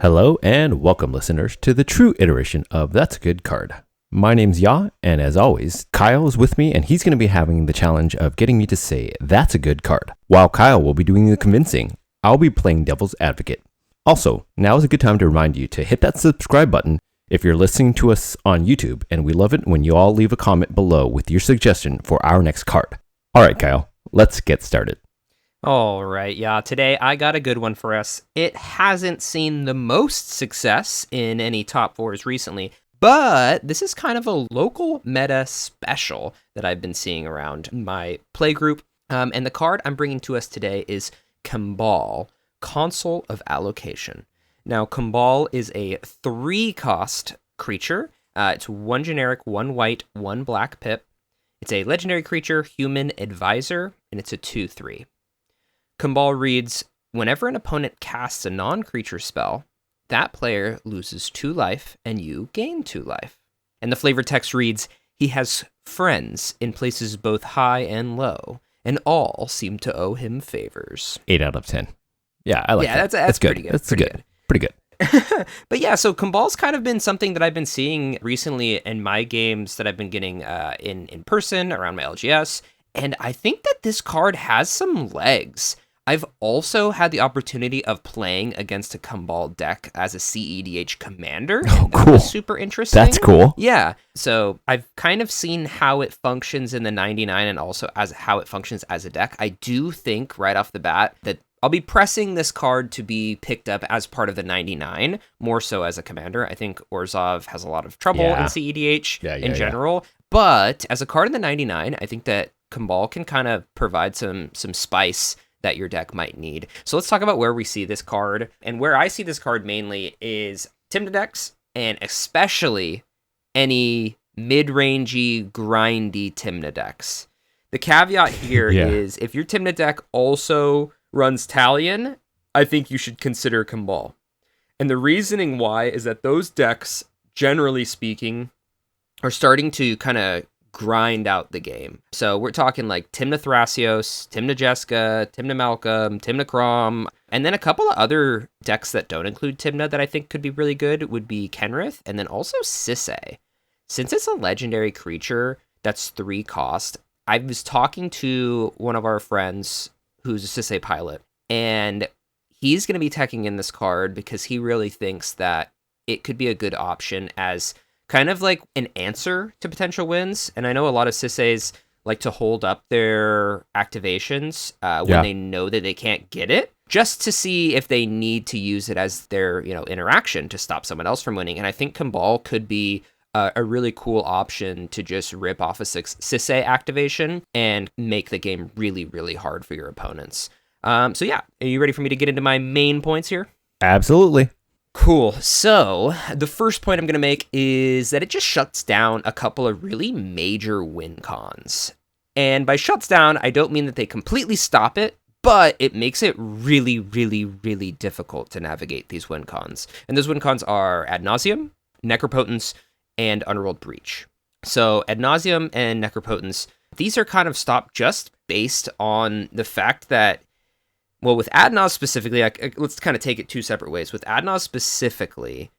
Hello and welcome, listeners, to the true iteration of That's a Good Card. My name's Ya, and as always, Kyle is with me, and he's going to be having the challenge of getting me to say that's a good card. While Kyle will be doing the convincing, I'll be playing devil's advocate. Also, now is a good time to remind you to hit that subscribe button if you're listening to us on YouTube, and we love it when you all leave a comment below with your suggestion for our next card. All right, Kyle, let's get started. All right, yeah, today I got a good one for us. It hasn't seen the most success in any top fours recently, but this is kind of a local meta special that I've been seeing around my play group. And the card I'm bringing to us today is Kambal, Consul of Allocation. Now, Kambal is a 3-cost creature. It's 1 generic, 1 white, 1 black pip. It's a legendary creature, human advisor, and it's a 2/3. Kambal reads, whenever an opponent casts a non-creature spell, that player loses 2 life and you gain 2 life. And the flavor text reads, he has friends in places both high and low, and all seem to owe him favors. 8 out of 10. Yeah, I like that. That's good. Pretty good. That's good. Pretty good. But yeah, so Kambal's kind of been something that I've been seeing recently in my games that I've been getting in person around my LGS, and I think that this card has some legs. I've also had the opportunity of playing against a Kambal deck as a CEDH commander. Oh, cool. That was super interesting. That's cool. Yeah. So I've kind of seen how it functions in the 99 and also as how it functions as a deck. I do think right off the bat that I'll be pressing this card to be picked up as part of the 99, more so as a commander. I think Orzhov has a lot of trouble in CEDH in general. But as a card in the 99, I think that Kambal can kind of provide some spice that your deck might need. So let's talk about where we see this card. And where I see this card mainly is Tymna decks, and especially any mid-rangey, grindy Tymna decks. The caveat here is if your Tymna deck also runs Talion, I think you should consider Kambal. And the reasoning why is that those decks, generally speaking, are starting to kind of grind out the game. So we're talking like Tymna Thrasios, Tymna Jeska, Tymna Malcolm, Tymna Crom, and then a couple of other decks that don't include Tymna that I think could be really good would be Kenrith, and then also Sisay. Since it's a legendary creature that's 3 cost, I was talking to one of our friends who's a Sisay pilot, and he's going to be teching in this card because he really thinks that it could be a good option as kind of like an answer to potential wins. And I know a lot of Sisays like to hold up their activations when they know that they can't get it, just to see if they need to use it as their, interaction to stop someone else from winning. And I think Kambal could be a really cool option to just rip off a Sisay activation and make the game really, really hard for your opponents. So yeah, are you ready for me to get into my main points here? Absolutely. Cool. So the first point I'm going to make is that it just shuts down a couple of really major win cons. And by shuts down, I don't mean that they completely stop it, but it makes it really, really, really difficult to navigate these win cons. And those win cons are Ad Nauseam, Necropotence, and Underworld Breach. So Ad Nauseam and Necropotence, these are kind of stopped just based on the fact that, well, with Ad Naus specifically, let's kind of take it 2 separate ways. With Ad Naus specifically,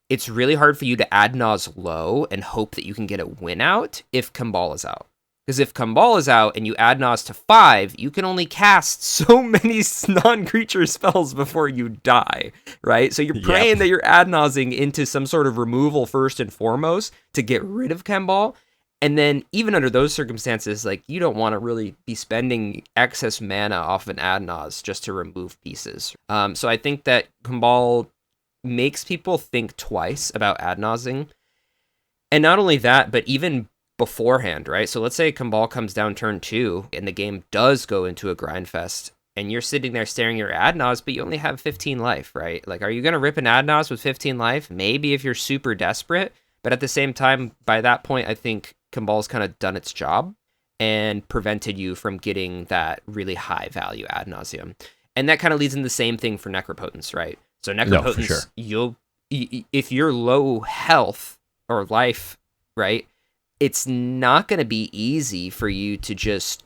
it's really hard for you to Ad Naus low and hope that you can get a win out if Kambal is out. Because if Kambal is out and you Ad Naus to 5, you can only cast so many non-creature spells before you die, right? So you're praying that you're Ad Nausing into some sort of removal first and foremost to get rid of Kambal. And then even under those circumstances, like, you don't want to really be spending excess mana off an Ad Naus just to remove pieces. So I think that Kambal makes people think twice about Ad Nausing. And not only that, but even beforehand, right? So let's say Kambal comes down turn 2 and the game does go into a grind fest and you're sitting there staring your Ad Naus, but you only have 15 life, right? Like, are you going to rip an Ad Naus with 15 life? Maybe if you're super desperate. But at the same time, by that point, I think Kambal's kind of done its job and prevented you from getting that really high value Ad Nauseam. And that kind of leads in the same thing for Necropotence, right? So Necropotence, if you're low health or life, right, it's not going to be easy for you to just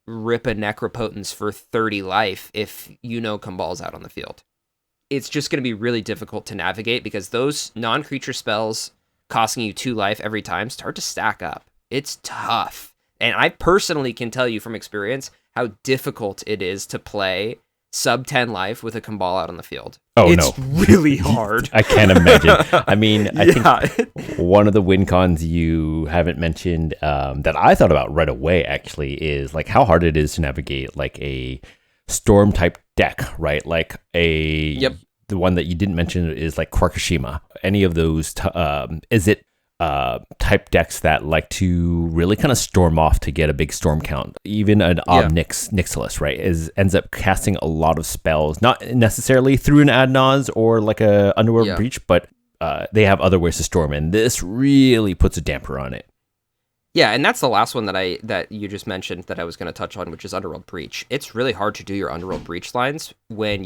rip a Necropotence for 30 life if you know Kambal's out on the field. it's just going to be really difficult to navigate because those non-creature spells costing you 2 life every time start to stack up. It's tough. And I personally can tell you from experience how difficult it is to play sub 10 life with a Kambal out on the field. Oh, it's really hard. I can't imagine. I mean, I think one of the win cons you haven't mentioned that I thought about right away, actually, is like how hard it is to navigate like a storm type deck, right? Like the one that you didn't mention is like Krakashima. Any of those, is it type decks that like to really kind of storm off to get a big storm count? Even an Nixilis, right, ends up casting a lot of spells, not necessarily through an Ad Naz or like a Underworld Breach, but they have other ways to storm, and this really puts a damper on it. Yeah, and that's the last one that you just mentioned that I was going to touch on, which is Underworld Breach. It's really hard to do your Underworld Breach lines when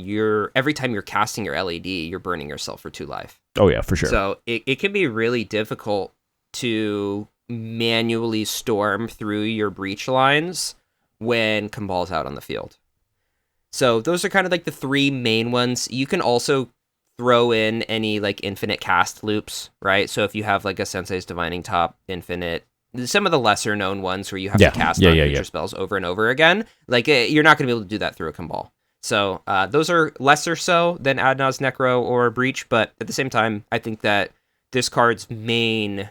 every time you're casting your LED, you're burning yourself for 2 life. Oh yeah, for sure. So it can be really difficult to manually storm through your breach lines when Kambal's out on the field. So those are kind of like the 3 main ones. You can also throw in any like infinite cast loops, right? So if you have like a Sensei's Divining Top infinite, some of the lesser known ones where you have to cast non-creature spells over and over again, like you're not going to be able to do that through a Kambal. So those are lesser so than Adnaz, Necro, or Breach, but at the same time, I think that this card's main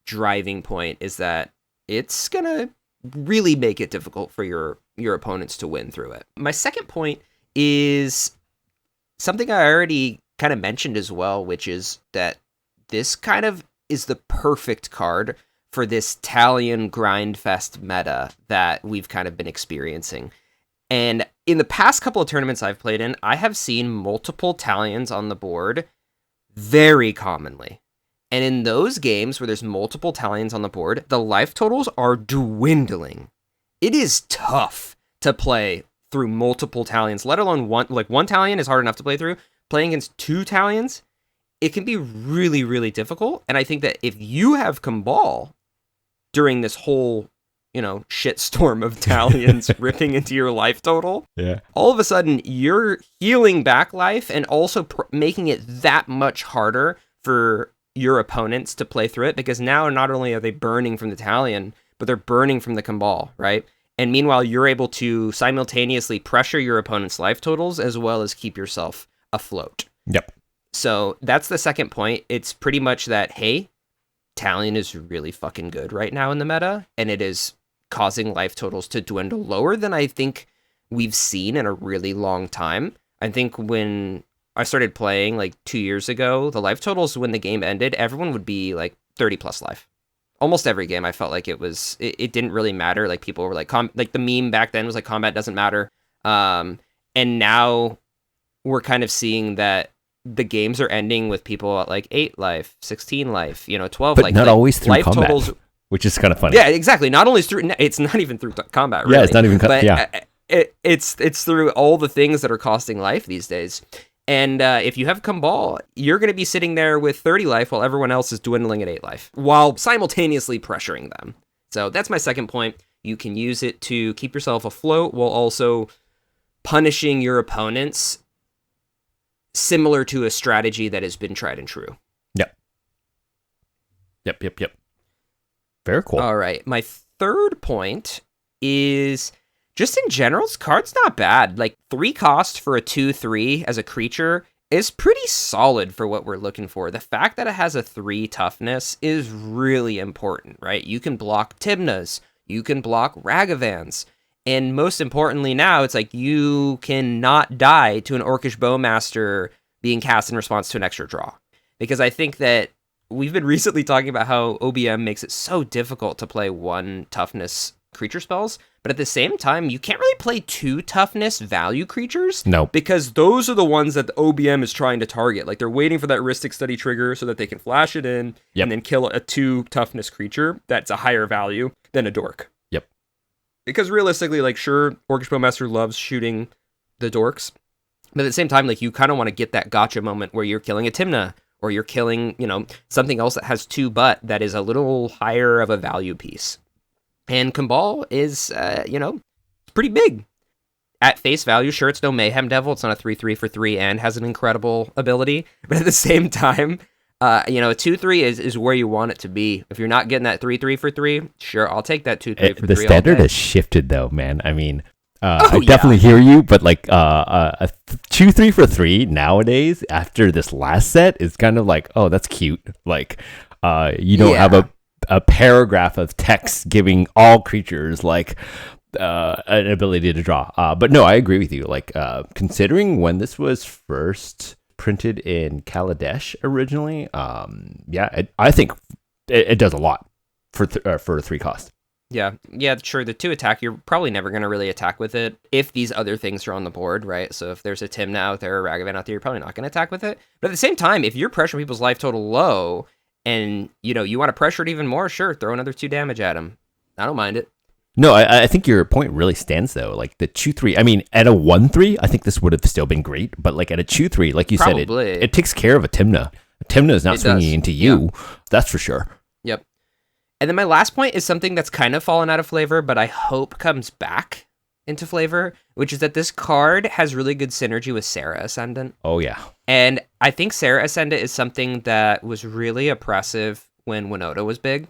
driving point is that it's going to really make it difficult for your opponents to win through it. My second point is something I already kind of mentioned as well, which is that this kind of is the perfect card for this Talion grindfest meta that we've kind of been experiencing. And in the past couple of tournaments I've played in, I have seen multiple Talions on the board very commonly. And in those games where there's multiple Talions on the board, the life totals are dwindling. It is tough to play through multiple Talions, let alone one. Like one Talion is hard enough to play through. Playing against 2 Talions, it can be really, really difficult. And I think that if you have Kambal during this whole, shitstorm of Talions ripping into your life total, all of a sudden you're healing back life and also making it that much harder for your opponents to play through it, because now not only are they burning from the Talion, but they're burning from the Kambal, right? And meanwhile, you're able to simultaneously pressure your opponent's life totals as well as keep yourself afloat. Yep. So that's the second point. It's pretty much that, hey, Talion is really fucking good right now in the meta, and it is causing life totals to dwindle lower than I think we've seen in a really long time. I think when I started playing like 2 years ago, the life totals when the game ended, everyone would be like 30 plus life. Almost every game I felt like it didn't really matter. Like people were like, like the meme back then was like combat doesn't matter. And now we're kind of seeing that the games are ending with people at like 8 life, 16 life, 12 but life. not like, always through life combat, totals, which is kind of funny. Yeah, exactly. Not only through, it's not even through combat, really. Yeah, it's not even it's through all the things that are costing life these days. And if you have Kambal, you're going to be sitting there with 30 life while everyone else is dwindling at 8 life, while simultaneously pressuring them. So that's my second point. You can use it to keep yourself afloat while also punishing your opponents, similar to a strategy that has been tried and true. Yep. Very cool. All right. My third point is just in general, this card's not bad. Like 3 cost for a 2/3 as a creature is pretty solid for what we're looking for. The fact that it has a 3 toughness is really important, right? You can block Tymnas, you can block Ragavans, and most importantly now, it's like you cannot die to an Orcish Bowmaster being cast in response to an extra draw. Because I think that we've been recently talking about how OBM makes it so difficult to play 1 toughness creature spells, but at the same time, you can't really play 2 toughness value creatures. No. Because those are the ones that the OBM is trying to target. Like they're waiting for that Rhystic Study trigger so that they can flash it in and then kill a 2 toughness creature that's a higher value than a dork. Yep. Because realistically, like sure, Orcish Bowmaster loves shooting the dorks, but at the same time, like you kind of want to get that gotcha moment where you're killing a Tymna, or you're killing, something else that has 2 but that is a little higher of a value piece. And Kambal is, it's pretty big. at face value, sure, it's no Mayhem Devil. It's not a 3/3 for 3 and has an incredible ability. But at the same time, a 2/3 is where you want it to be. If you're not getting that 3/3 for 3, sure, I'll take that 2/3 for 3. The standard has shifted, though, man. I mean, I yeah. definitely hear you, but like a 2/3 for 3 nowadays after this last set is kind of like, oh, that's cute. Like, you don't have a paragraph of text giving all creatures like an ability to draw. But no, I agree with you. Like, considering when this was first printed in Kaladesh originally, I think it does a lot for a 3 cost. Yeah, sure. The 2 attack, you're probably never going to really attack with it if these other things are on the board, right? So if there's a Tymna out there, or Ragavan out there, you're probably not going to attack with it. But at the same time, if you're pressuring people's life total low and, you want to pressure it even more, sure, throw another 2 damage at them. I don't mind it. No, I think your point really stands, though. Like, the 2/3, I mean, at a 1/3, I think this would have still been great. But, like, at a 2/3, like you said, it takes care of a Tymna. A Tymna is not swinging into you. Yeah. That's for sure. Yep. And then my last point is something that's kind of fallen out of flavor, but I hope comes back into flavor, which is that this card has really good synergy with Serra Ascendant. Oh, yeah. And I think Serra Ascendant is something that was really oppressive when Winota was big.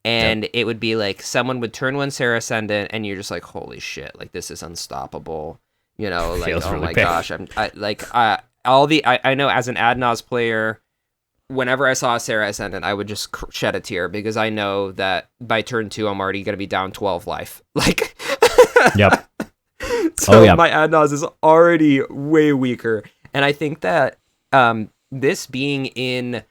And it would be like someone would turn 1 Serra Ascendant, and you're just like, holy shit, like this is unstoppable. Like, oh really my big. Gosh, I know as an Adnaz player, whenever I saw a Serra Ascendant, I would just shed a tear because I know that by turn 2, I'm already going to be down 12 life. Like, yep. So my Adnaz is already way weaker. And I think that this being in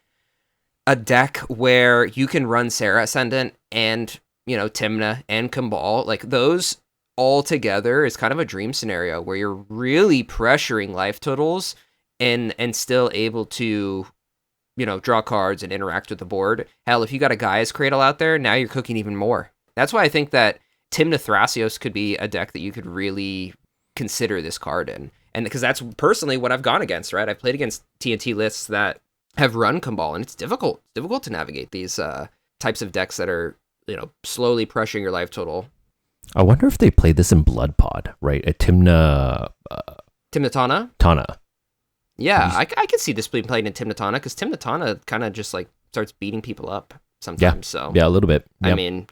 a deck where you can run Serra Ascendant and, Tymna and Kambal, like those all together is kind of a dream scenario where you're really pressuring life totals and still able to, draw cards and interact with the board. Hell, if you got a Gaia's Cradle out there, now you're cooking even more. That's why I think that Tymna Thrasios could be a deck that you could really consider this card in. And because that's personally what I've gone against, right? I've played against TNT lists that have run Kambal, and it's difficult to navigate these types of decks that are, slowly pressuring your life total. I wonder if they played this in Blood Pod, right? A Tymna... Tymna Tana. Yeah, I could see this being played in Tymna Tana, because Tymna Tana kind of just, like, starts beating people up sometimes. Yeah, a little bit. Yep. I mean,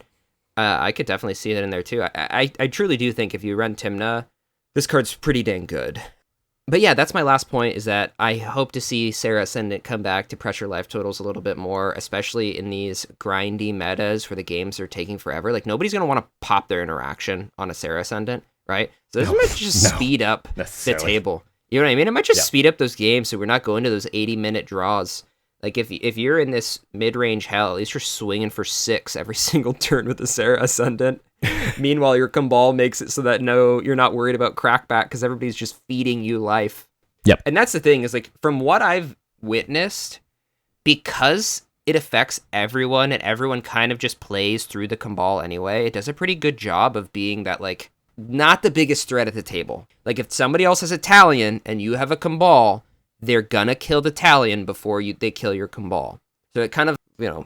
I could definitely see that in there, too. I truly do think if you run Tymna, this card's pretty dang good. But yeah, that's my last point, is that I hope to see Serra Ascendant come back to pressure life totals a little bit more, especially in these grindy metas where the games are taking forever. Like, nobody's going to want to pop their interaction on a Serra Ascendant, right? So this might just speed up the table. You know what I mean? It might just speed up those games so we're not going to those 80-minute draws. Like, if you're in this mid-range hell, at least you're swinging for 6 every single turn with the Serra Ascendant. Meanwhile, your Kambal makes it so that you're not worried about crackback because everybody's just feeding you life. Yep. And that's the thing, is like, from what I've witnessed, because it affects everyone and everyone kind of just plays through the Kambal anyway, it does a pretty good job of being that, like, not the biggest threat at the table. Like, if somebody else has a Talion and you have a Kambal, they're gonna kill the Talion before they kill your Kambal. So it kind of,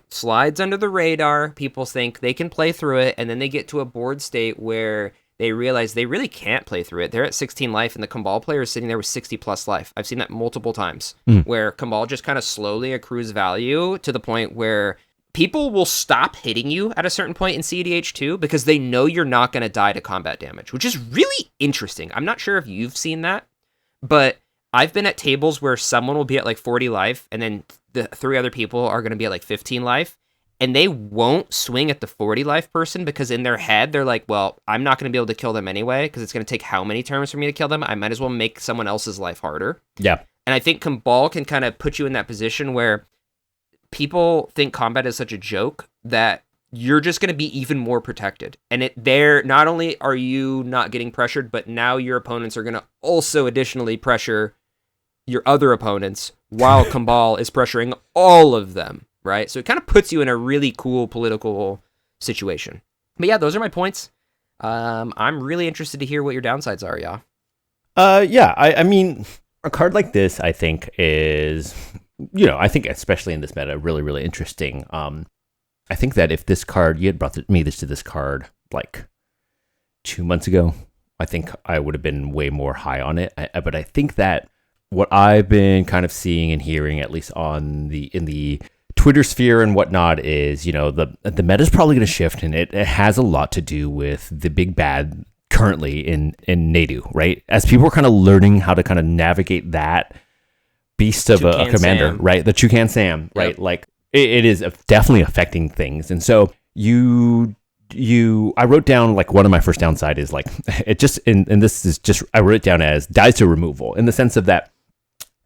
slides under the radar. People think they can play through it, and then they get to a board state where they realize they really can't play through it. They're at 16 life, and the Kambal player is sitting there with 60 plus life. I've seen that multiple times, where Kambal just kind of slowly accrues value to the point where people will stop hitting you at a certain point in CEDH 2 because they know you're not going to die to combat damage, which is really interesting. I'm not sure if you've seen that, but I've been at tables where someone will be at like 40 life, and then the 3 other people are going to be at like 15 life, and they won't swing at the 40 life person because in their head, they're like, well, I'm not going to be able to kill them anyway because it's going to take how many turns for me to kill them? I might as well make someone else's life harder. Yeah. And I think Kambal can kind of put you in that position where people think combat is such a joke that you're just going to be even more protected. And not only are you not getting pressured, but now your opponents are going to also additionally pressure your other opponents while Kambal is pressuring all of them, right? So it kind of puts you in a really cool political situation. But yeah, those are my points. I'm really interested to hear what your downsides are, yeah. I mean, a card like this, I think, is, I think especially in this meta, really, really interesting. I think that if this card, you had brought me to this card like 2 months ago, I think I would have been way more high on it. But I think that what I've been kind of seeing and hearing, at least in the Twitter sphere and whatnot, is, the meta is probably going to shift, and it has a lot to do with the big bad currently in Nadu, right? As people are kind of learning how to kind of navigate that beast of a commander, Sam. Right? The Toucan Sam, right? Yep. Like it is definitely affecting things. And so I wrote down, like, one of my first downside is, like, it just, and this is just, I wrote it down as dies to removal, in the sense of that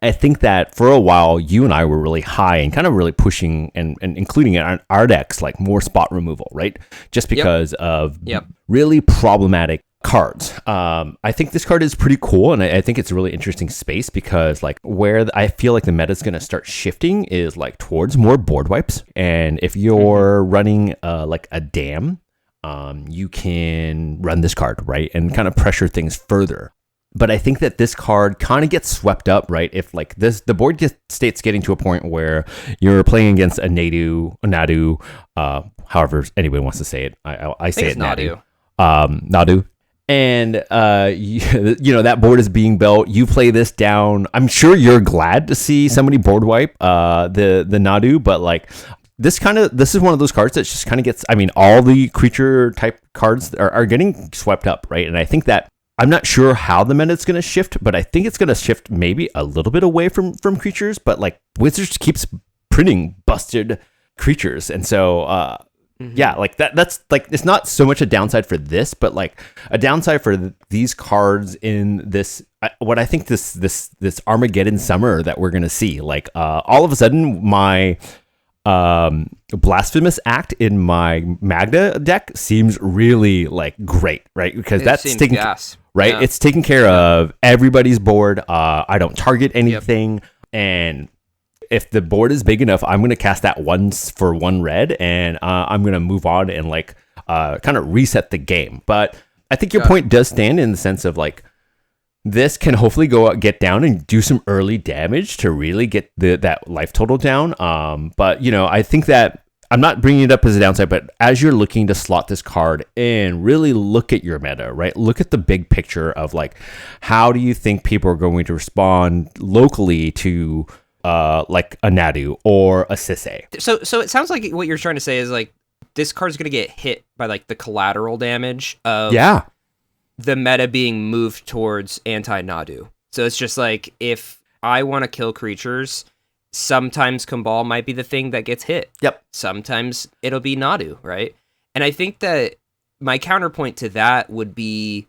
I think that for a while you and I were really high and kind of really pushing and including in our decks, like, more spot removal, right? Just because of really problematic cards. I think this card is pretty cool, and I think it's a really interesting space, because, like, where I feel like the meta is going to start shifting is, like, towards more board wipes. And if you're running like a dam, you can run this card, right, and kind of pressure things further. But I think that this card kind of gets swept up, right? If, like, the board state's getting to a point where you're playing against a Nadu, however anybody wants to say it. I say it Nadu. Nadu. And that board is being built. You play this down. I'm sure you're glad to see somebody board wipe the Nadu, but, like, this is one of those cards that just kind of gets, I mean, all the creature type cards are getting swept up, right? And I think that I'm not sure how the meta is going to shift, but I think it's going to shift maybe a little bit away from creatures. But, like, Wizards keeps printing busted creatures, and so yeah, like that's like, it's not so much a downside for this, but, like, a downside for these cards in this, what I think this Armageddon summer that we're going to see. Like, all of a sudden my Blasphemous Act in my Magda deck seems really, like, great, right? Because that's taking gas. Right? Yeah. It's taking care of everybody's board. I don't target anything. And if the board is big enough, I'm going to cast that once for 1 red, and I'm going to move on and, like, kind of reset the game. But I think your point does stand, in the sense of, like, this can hopefully go out, get down, and do some early damage to really get that life total down. But, I think that I'm not bringing it up as a downside, but as you're looking to slot this card in, really look at your meta, right? Look at the big picture of, like, how do you think people are going to respond locally to like a Nadu or a Sisse? So it sounds like what you're trying to say is, like, this card's going to get hit by, like, the collateral damage of the meta being moved towards anti-Nadu. So it's just like, if I want to kill creatures, sometimes Kambal might be the thing that gets hit. Yep. Sometimes it'll be Nadu, right? And I think that my counterpoint to that would be,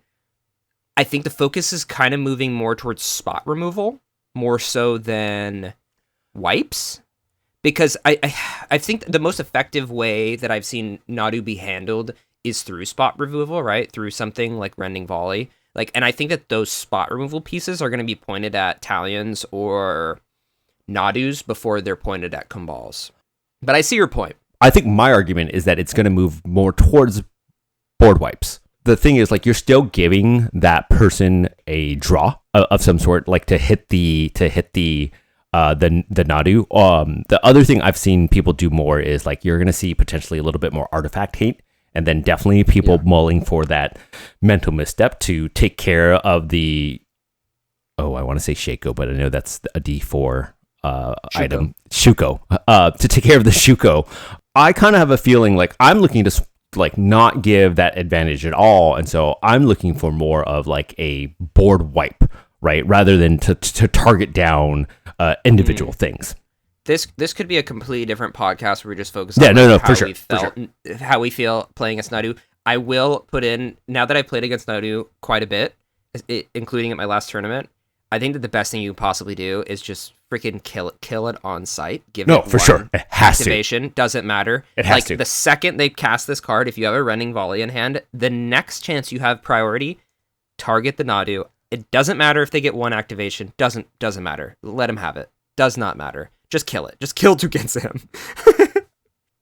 I think the focus is kind of moving more towards spot removal, more so than wipes. Because I think the most effective way that I've seen Nadu be handled is through spot removal, right? Through something like Rending Volley. Like, and I think that those spot removal pieces are going to be pointed at Talions or Nadus before they're pointed at Kambals. But I see your point. I think my argument is that it's going to move more towards board wipes. The thing is, like, you're still giving that person a draw of some sort, like, to hit the Nadu. The other thing I've seen people do more is, like, you're going to see potentially a little bit more artifact hate, and then definitely people mulling for that mental misstep to take care of the, I want to say Shaco, but I know that's a D4 item. Shuko. To take care of the Shuko. I kind of have a feeling like I'm looking to, like, not give that advantage at all, and so I'm looking for more of, like, a board wipe, right, rather than to target down individual things. This could be a completely different podcast where we just focus on how we feel playing against Nadu. I will put in, now that I played against Nadu quite a bit, including at my last tournament, I think that the best thing you can possibly do is just freaking kill it on site. Give it for sure. It has activation. Doesn't matter. It has to. The second they cast this card, if you have a Rending Volley in hand, the next chance you have priority, target the Nadu. It doesn't matter if they get 1 activation. Doesn't matter. Let them have it. Does not matter. Just kill it. Just kill Toucan Sam.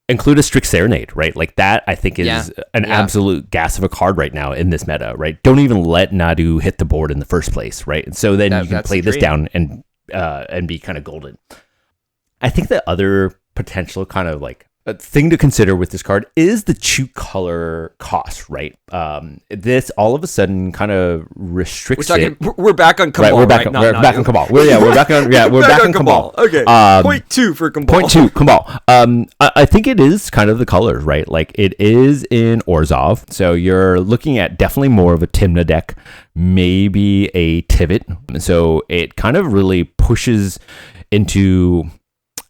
Include a Strict Serenade, right? Like, that, I think, is an absolute gas of a card right now in this meta, right? Don't even let Nadu hit the board in the first place, right? And so then you can play this down and be kind of golden. I think the other potential kind of, like, A thing to consider with this card is the chew color cost, right? This all of a sudden kind of restricts it. We're back on Kambal, we're back on Kambal. We're back on Kambal. Okay. Point 2 for Kambal. Point 2, Kambal. I think it is kind of the colors, right? Like it is in Orzhov, so you're looking at definitely more of a Tymna deck, maybe a Tivit. So it kind of really pushes into.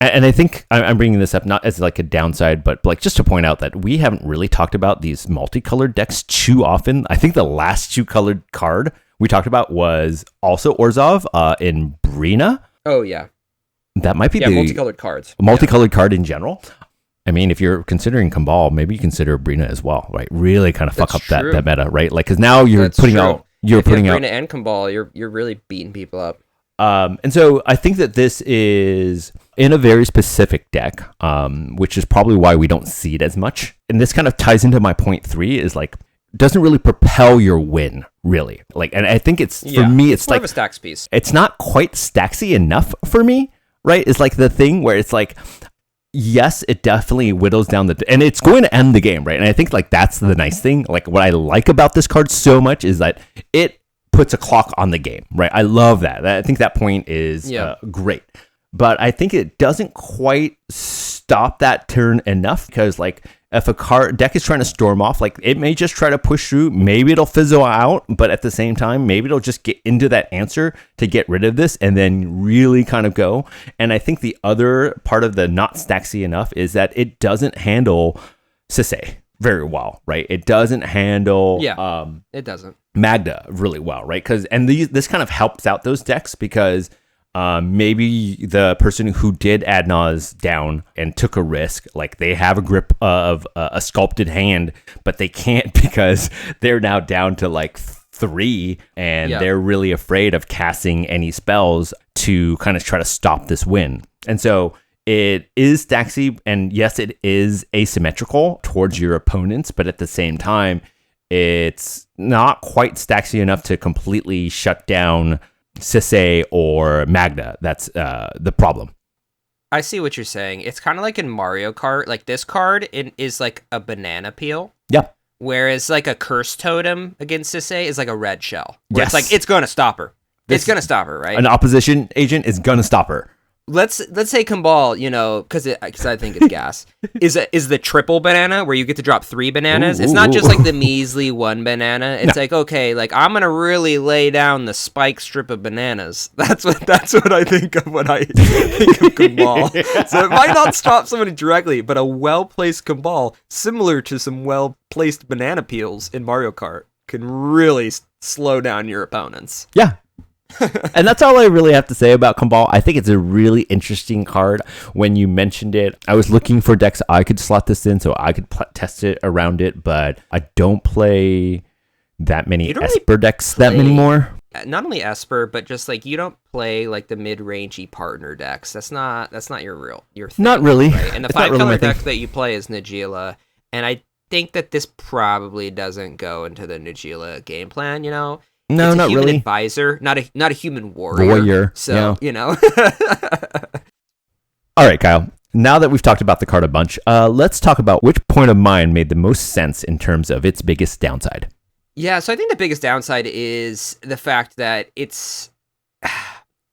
And I think I'm bringing this up not as like a downside, but like just to point out that we haven't really talked about these multicolored decks too often. I think the last two colored card we talked about was also Orzhov in Brina. Oh, yeah. That might be the multicolored cards. Multicolored card in general. I mean, if you're considering Kambal, maybe you consider Brina as well, right? Really kind of fuck up that meta, right? Like, because now you're putting out Brina and Kambal, you're really beating people up. And so I think that this is in a very specific deck, which is probably why we don't see it as much. And this kind of ties into my point 3 is like, doesn't really propel your win, really. Like, and I think for me, it's more like of a stacks piece. It's not quite stacksy enough for me, right? It's like the thing where it's like, yes, it definitely whittles down and it's going to end the game, right? And I think like that's the nice thing. Like what I like about this card so much is that it puts a clock on the game, right? I love that. I think that point is great. But I think it doesn't quite stop that turn enough because like if a deck is trying to storm off, like it may just try to push through. Maybe it'll fizzle out, but at the same time, maybe it'll just get into that answer to get rid of this and then really kind of go. And I think the other part of the not stacksy enough is that it doesn't handle Sisay very well, right? It doesn't handle it doesn't Magda really well, right? Because this kind of helps out those decks because maybe the person who did Adnaz down and took a risk, like they have a grip of a sculpted hand, but they can't because they're now down to like 3 and they're really afraid of casting any spells to kind of try to stop this win. And so it is stacksy, and yes, it is asymmetrical towards your opponents, but at the same time, it's not quite stacksy enough to completely shut down Sisay or Magda. That's the problem. I see what you're saying. It's kind of like in Mario Kart. Like this card is like a banana peel. Yeah. Whereas like a curse totem against Sisay is like a red shell. Where it's like, it's going to stop her. It's going to stop her, right? An opposition agent is going to stop her. Let's say Kambal, because I think it's gas, is the triple banana where you get to drop 3 bananas. It's not just like the measly 1 banana. It's like, okay, like I'm gonna really lay down the spike strip of bananas. That's what I think of when I think of Kambal. So it might not stop somebody directly, but a well-placed Kambal, similar to some well-placed banana peels in Mario Kart, can really slow down your opponents. Yeah. And that's all I really have to say about Kambal. I think it's a really interesting card. When you mentioned it, I was looking for decks I could slot this in so I could test it around it, but I don't play that many Esper decks that many more. Not only Esper, but just like you don't play like the mid-rangey partner decks. That's not your thing. Not really. Right? And the 5-color deck that you play is Najeela, and I think that this probably doesn't go into the Najeela game plan, No, it's a not human really. Advisor, not a human warrior. So, All right, Kyle. Now that we've talked about the card a bunch, let's talk about which point of mine made the most sense in terms of its biggest downside. Yeah, so I think the biggest downside is the fact that it's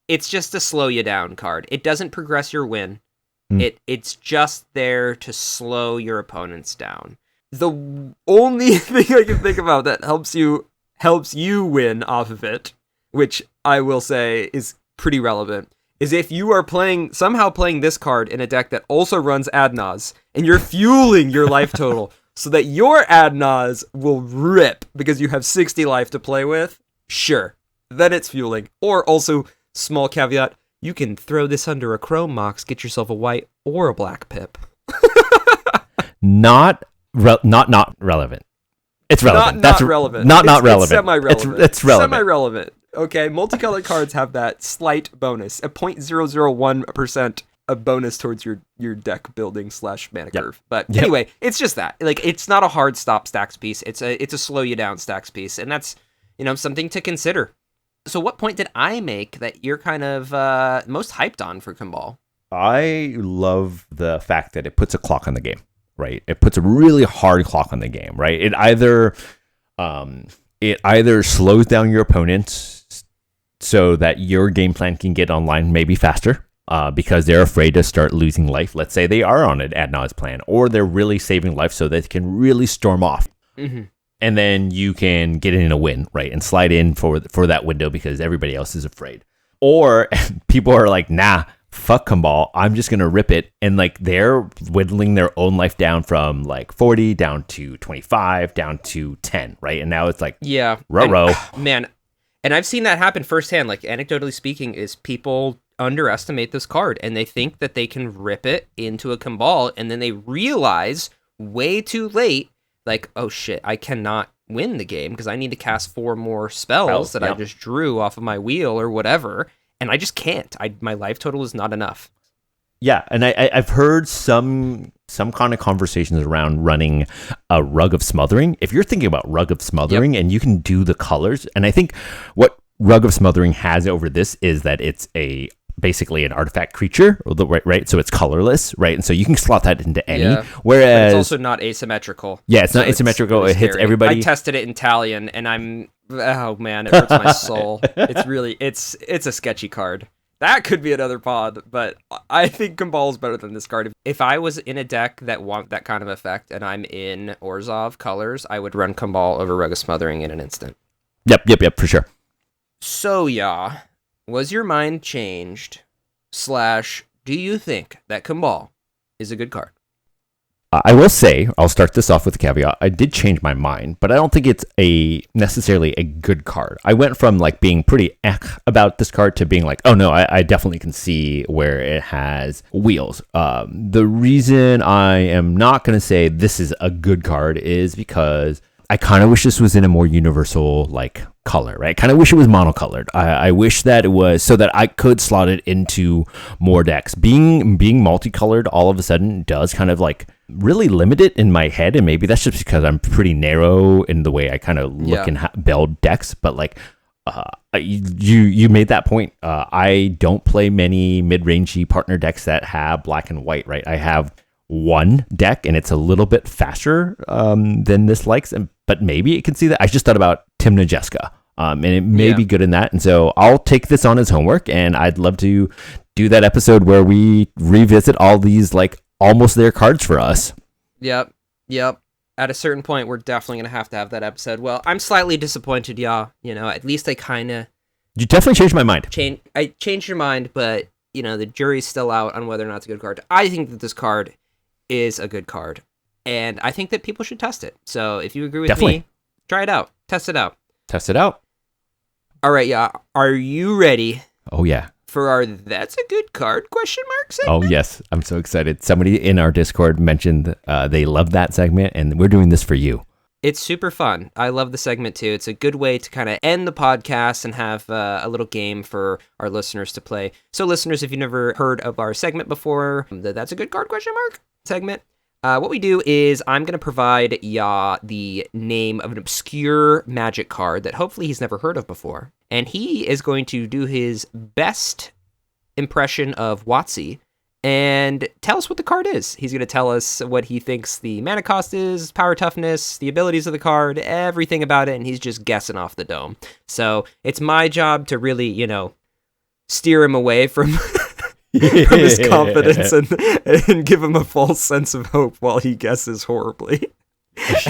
just a slow you down card. It doesn't progress your win. It's just there to slow your opponents down. The only thing I can think about that helps you win off of it, which I will say is pretty relevant, is if you are somehow playing this card in a deck that also runs Adnaz, and you're fueling your life total so that your Adnaz will rip because you have 60 life to play with, sure, then it's fueling. Or also, small caveat, you can throw this under a Chrome Mox, get yourself a white or a black pip. Not relevant. It's relevant. Not relevant. Not relevant. It's semi-relevant. It's relevant. Semi-relevant. Okay, multicolored cards have that slight bonus, a 0.001% of bonus towards your deck building / mana curve. But anyway, it's just that. Like, it's not a hard stop stacks piece. It's a slow you down stacks piece, and that's something to consider. So what point did I make that you're kind of most hyped on for Kambal? I love the fact that it puts a clock on the game, right? It puts a really hard clock on the game, right? It either slows down your opponents so that your game plan can get online maybe faster, because they're afraid to start losing life. Let's say they are on an ad nauseam plan, or they're really saving life so they can really storm off. Mm-hmm. And then you can get in a win, right? And slide in for that window because everybody else is afraid. Or people are like, nah, fuck Kambal, I'm just going to rip it. And like they're whittling their own life down from like 40 down to 25 down to 10, right? And now it's like, yeah, row. Man, and I've seen that happen firsthand. Like anecdotally speaking, is people underestimate this card and they think that they can rip it into a Kambal, and then they realize way too late, like, oh shit, I cannot win the game because I need to cast 4 more spells that I just drew off of my wheel or whatever, and I just can't. My life total is not enough. Yeah, and I've heard some kind of conversations around running a Rug of Smothering. If you're thinking about Rug of Smothering and you can do the colors, and I think what Rug of Smothering has over this is that it's basically an artifact creature, right? So it's colorless, right? And so you can slot that into any. Yeah. Whereas But it's also not asymmetrical. Yeah, it's not asymmetrical. It's it hits scary. everybody. I tested it in Talion, and oh man, it hurts my soul. It's a sketchy card. That could be another pod, but I think Kambal is better than this card. If I was in a deck that want that kind of effect, and I'm in Orzhov colors, I would run Kambal over Rug of Smothering in an instant. Yep, for sure. So, yeah, was your mind changed? / do you think that Kambal is a good card? I will say, I'll start this off with a caveat. I did change my mind, but I don't think it's necessarily a good card. I went from like being pretty about this card to being like, oh no, I definitely can see where it has wheels. The reason I am not going to say this is a good card is because I kind of wish this was in a more universal like color, right? I kind of wish it was monocolored. I wish that it was so that I could slot it into more decks. Being multicolored all of a sudden does kind of like really limit it in my head, and maybe that's just because I'm pretty narrow in the way I kind of look and build decks. But like, you made that point. I don't play many mid-rangey partner decks that have black and white, right? I have one deck, and it's a little bit faster than this likes, but maybe it can see that. I just thought about Timna Jeska, and it may be good in that. And so I'll take this on as homework, and I'd love to do that episode where we revisit all these like almost there cards for us. Yep. At a certain point, we're definitely going to have that episode. Well, I'm slightly disappointed, You know, at least I kind of... You definitely changed my mind. I changed your mind, but, you know, the jury's still out on whether or not it's a good card. I think that this card is a good card, and I think that people should test it. So if you agree with me, try it out. Test it out. All right, are you ready? Oh, yeah. For our That's a Good Card ? Segment? Oh, yes. I'm so excited. Somebody in our Discord mentioned they love that segment, and we're doing this for you. It's super fun. I love the segment, too. It's a good way to kind of end the podcast and have a little game for our listeners to play. So, listeners, if you've never heard of our segment before, the That's a Good Card ? Segment, what we do is I'm going to provide the name of an obscure Magic card that hopefully he's never heard of before. And he is going to do his best impression of WotC and tell us what the card is. He's going to tell us what he thinks the mana cost is, power toughness, the abilities of the card, everything about it, and he's just guessing off the dome. So it's my job to really, steer him away from... from his confidence and give him a false sense of hope while he guesses horribly.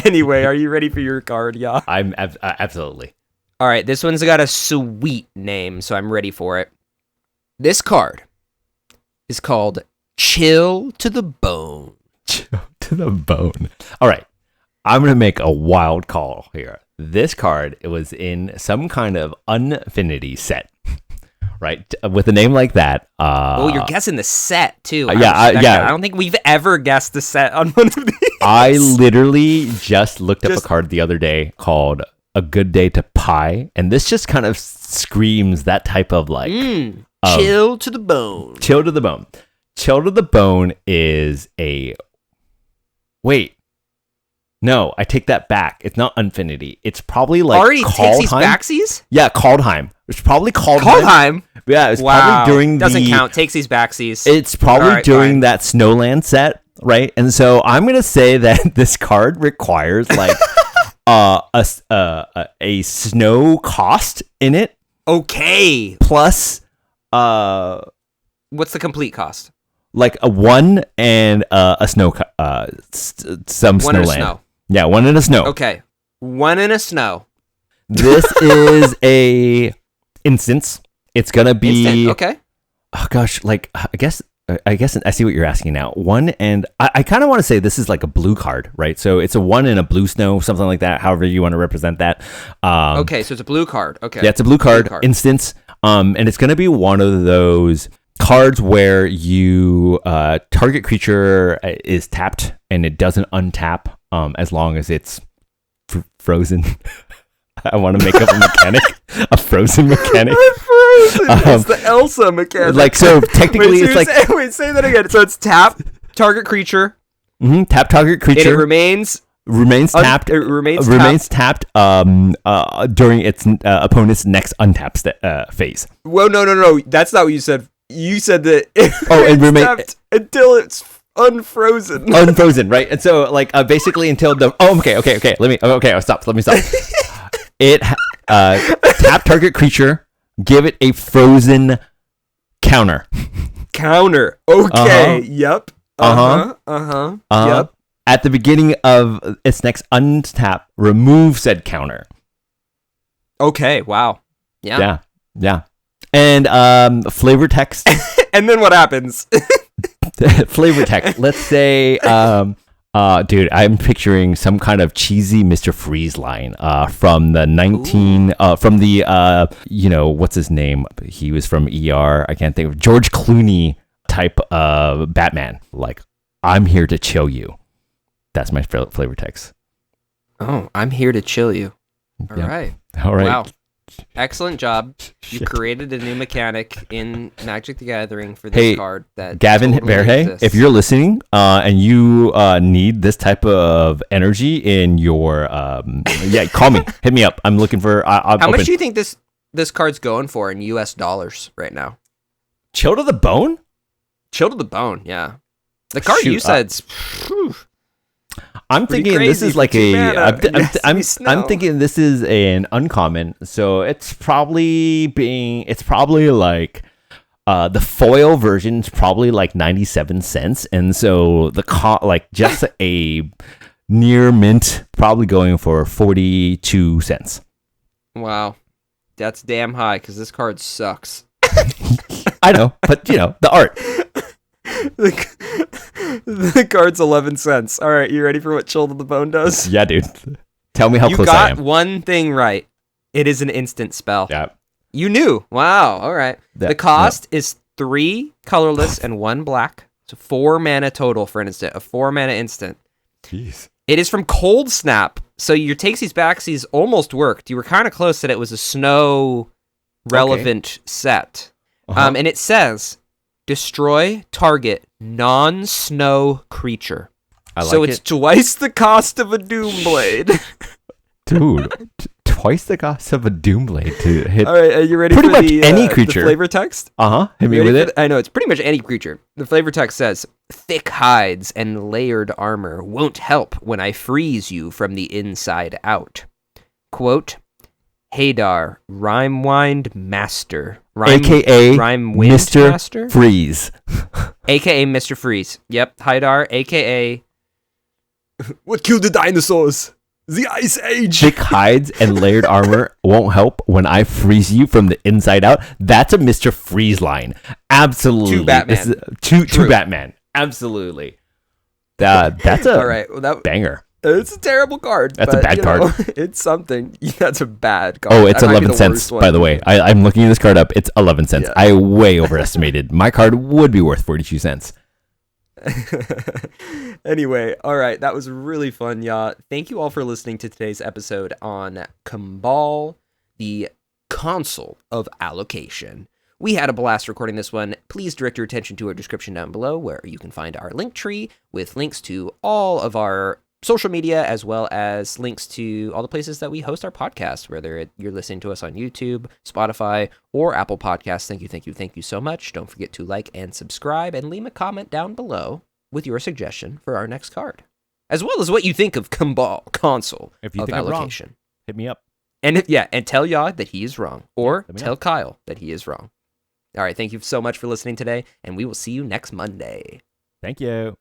Anyway, are you ready for your card? Yeah. I'm absolutely. All right, this one's got a sweet name, so I'm ready for it. This card is called Chill to the Bone. Chill to the Bone. All right, I'm going to make a wild call here. This card, it was in some kind of Unfinity set. Right, with a name like that. You're guessing the set too. I don't think we've ever guessed the set on one of these. I literally just looked up a card the other day called A Good Day to Pie, and this just kind of screams that type of like chill to the bone. Chill to the bone. Chill to the Bone is a No, I take that back. It's not Infinity. It's probably like already takes these backsies? Yeah, Kaldheim. It's probably Kaldheim. Kaldheim? Yeah, it's probably during Doesn't count. Takes these backsies. It's probably during that Snowland set, right? And so I'm gonna say that this card requires like a snow cost in it. Okay. Plus, what's the complete cost? Like a 1 and a snow, some one Snowland. And a snow. Yeah, 1 and a snow. Okay, 1 and a snow. This is a instance. It's gonna be instant. Okay. Oh gosh, like I guess I see what you're asking now. 1 and I kind of want to say this is like a blue card, right? So it's a 1 and a blue snow, something like that. However you want to represent that. Okay, so it's a blue card. Okay. Yeah, it's a blue card instance. And it's gonna be one of those cards where you target creature is tapped and it doesn't untap as long as it's frozen. I want to make up a mechanic, a frozen mechanic. It's the Elsa mechanic. Like, so technically it's like... Wait, say that again. So it's tap, target creature. Mm-hmm, tap target creature. And it remains tapped. It remains tapped during its opponent's next untap phase. Well, no. That's not what you said. You said that it remains until it's unfrozen. Unfrozen, right? And so, like, basically until the... Oh, okay. I'll stop. Let me stop. It tap target creature, give it a frozen counter. Counter. Okay. Yep. Yep. At the beginning of its next untap, remove said counter. Okay. Wow. Yeah. And flavor text. And then what happens? Flavor text. Let's say, dude, I'm picturing some kind of cheesy Mr. Freeze line from the what's his name? He was from ER. I can't think of George Clooney type of Batman. Like, I'm here to chill you. That's my flavor text. Oh, I'm here to chill you. All right. Wow. Excellent job. You created a new mechanic in Magic the Gathering for this card. That Gavin Verhey, if you're listening and you need this type of energy in your... call me. Hit me up. I'm looking for... How much do you think this card's going for in US dollars right now? Chill to the bone? Chill to the bone, yeah. The card you said's... I'm thinking this is like I'm thinking this is an uncommon, so it's probably like the foil version's probably like 97 cents, and so just a near mint probably going for 42 cents. Wow, that's damn high because this card sucks. I know, but the art. The card's 11 cents. All right, you ready for what Chill to the Bone does? Yeah, dude. Tell me how close I am. You got one thing right. It is an instant spell. Yeah. You knew. Wow. All right. The cost is 3 colorless and 1 black. So 4 mana total for an instant. A 4 mana instant. Jeez. It is from Cold Snap. So your takesies backsies almost worked. You were kind of close that it was a snow relevant set. And it says... Destroy target non-snow creature. It's twice the cost of a Doomblade. Dude, twice the cost of a Doomblade to hit. All right, are you ready pretty for much any creature? The flavor text? Hit me with it. I know, it's pretty much any creature. The flavor text says, thick hides and layered armor won't help when I freeze you from the inside out. Quote, Hadar, Rhymewind Master. AKA Mr. Master? Freeze. AKA Mr. Freeze. Yep, Hadar, AKA... What killed the dinosaurs? The Ice Age! Thick hides and layered armor won't help when I freeze you from the inside out. That's a Mr. Freeze line. Absolutely. To Batman. To Batman. Absolutely. That's a All right, well, banger. It's a terrible card. That's a bad card. It's something. That's a bad card. Oh, it's 11 cents, by the way. I'm looking this card up. It's 11 cents. Yeah. I way overestimated. My card would be worth 42 cents. Anyway, all right. That was really fun, y'all. Thank you all for listening to today's episode on Kambal, the Consul of Allocation. We had a blast recording this one. Please direct your attention to our description down below where you can find our link tree with links to all of our social media, as well as links to all the places that we host our podcast, whether you're listening to us on YouTube, Spotify, or Apple Podcasts. Thank you so much. Don't forget to like and subscribe, and leave a comment down below with your suggestion for our next card, as well as what you think of Kambal, Consul If you of think I'm wrong, Allocation. hit me up. And and tell Yaw that he is wrong, or Let me tell know. Kyle that he is wrong. All right, thank you so much for listening today, and we will see you next Monday. Thank you.